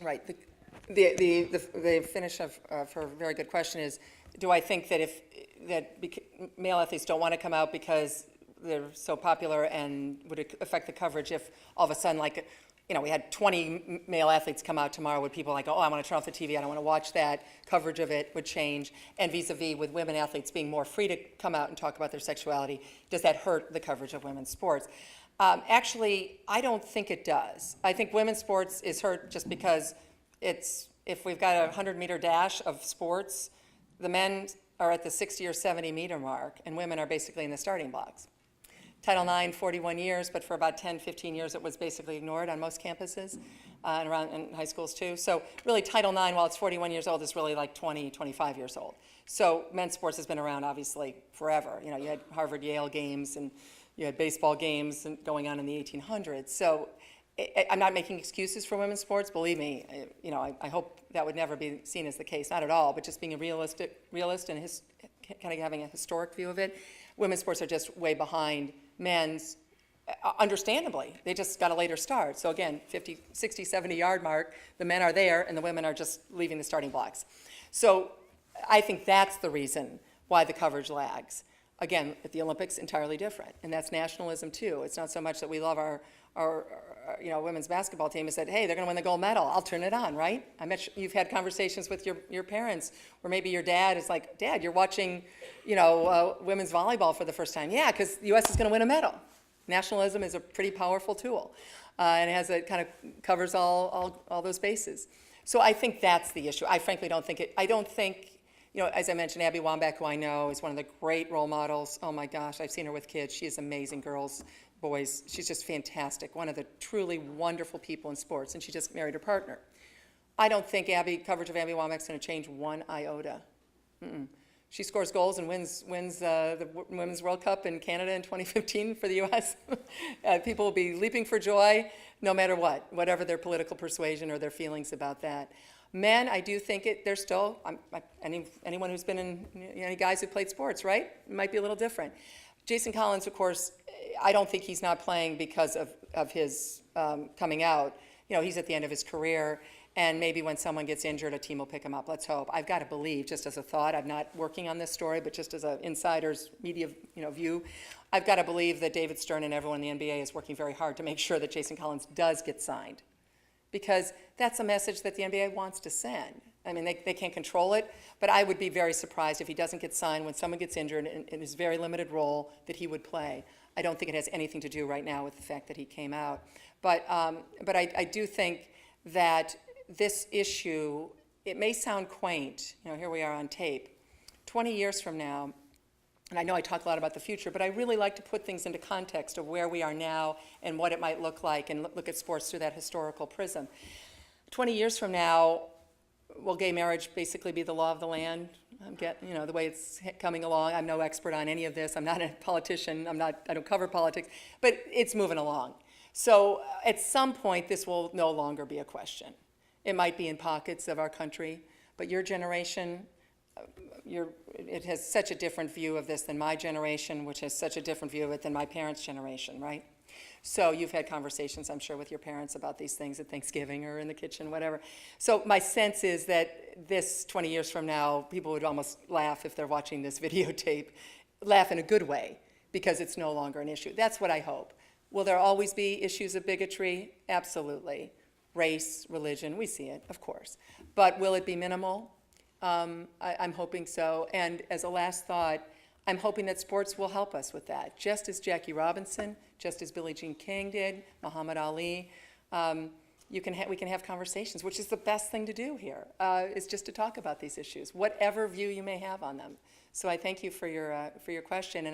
Right. The finish of her very good question is, do I think that male athletes don't want to come out because they're so popular, and would it affect the coverage if all of a sudden, like, we had 20 male athletes come out tomorrow, would people like, oh, I want to turn off the TV, I don't want to watch that, coverage of it would change, and vis-a-vis with women athletes being more free to come out and talk about their sexuality, does that hurt the coverage of women's sports? Actually, I don't think it does. I think women's sports is hurt just because if we've got a 100-meter dash of sports, the men are at the 60 or 70-meter mark, and women are basically in the starting blocks. Title IX, 41 years, but for about 10, 15 years, it was basically ignored on most campuses and around in high schools too. So really, Title IX, while it's 41 years old, is really like 20, 25 years old. So men's sports has been around, obviously, forever. You had Harvard-Yale games, and you had baseball games going on in the 1800s. So I'm not making excuses for women's sports. Believe me, I hope that would never be seen as the case. Not at all, but just being a realist and kind of having a historic view of it. Women's sports are just way behind men's, understandably. They just got a later start. So again, 50, 60, 70-yard mark, the men are there, and the women are just leaving the starting blocks. So I think that's the reason why the coverage lags. Again, at the Olympics, entirely different, and that's nationalism too. It's not so much that we love our women's basketball team and said, hey, they're going to win the gold medal, I'll turn it on, right? I bet you've had conversations with your parents, or maybe your dad is like, Dad, you're watching, women's volleyball for the first time. Yeah, because the U.S. is going to win a medal. Nationalism is a pretty powerful tool, and it kind of covers all those bases. So I think that's the issue. I frankly don't think it. I don't think. As I mentioned, Abby Wambach, who I know is one of the great role models. Oh my gosh, I've seen her with kids. She is amazing, girls, boys. She's just fantastic. One of the truly wonderful people in sports, and she just married her partner. I don't think coverage of Abby Wambach is going to change one iota. She scores goals and wins the Women's World Cup in Canada in 2015 for the U.S. People will be leaping for joy no matter whatever their political persuasion or their feelings about that. Men, I do think they're still, anyone who's been in, any guys who played sports, right? It might be a little different. Jason Collins, of course, I don't think he's not playing because of his coming out. He's at the end of his career, and maybe when someone gets injured, a team will pick him up. Let's hope. I've got to believe, just as a thought, I'm not working on this story, but just as an insider's media view, I've got to believe that David Stern and everyone in the NBA is working very hard to make sure that Jason Collins does get signed, because that's a message that the NBA wants to send. I mean, they can't control it, but I would be very surprised if he doesn't get signed when someone gets injured in his very limited role that he would play. I don't think it has anything to do right now with the fact that he came out. But I do think that this issue, it may sound quaint, here we are on tape. 20 years from now, and I know I talk a lot about the future, but I really like to put things into context of where we are now and what it might look like, and look at sports through that historical prism. 20 years from now, will gay marriage basically be the law of the land? I'm getting, the way it's coming along. I'm no expert on any of this. I'm not a politician. I don't cover politics, but it's moving along. So at some point, this will no longer be a question. It might be in pockets of our country, but your generation, it has such a different view of this than my generation, which has such a different view of it than my parents' generation, right? So you've had conversations, I'm sure, with your parents about these things at Thanksgiving or in the kitchen, whatever. So my sense is that this 20 years from now, people would almost laugh if they're watching this videotape, laugh in a good way, because it's no longer an issue. That's what I hope. Will there always be issues of bigotry? Absolutely. Race, religion, we see it, of course. But will it be minimal? I'm hoping so. And as a last thought, I'm hoping that sports will help us with that, just as Jackie Robinson, just as Billie Jean King did, Muhammad Ali. We can have conversations, which is the best thing to do here, is just to talk about these issues, whatever view you may have on them. So I thank you for your question. And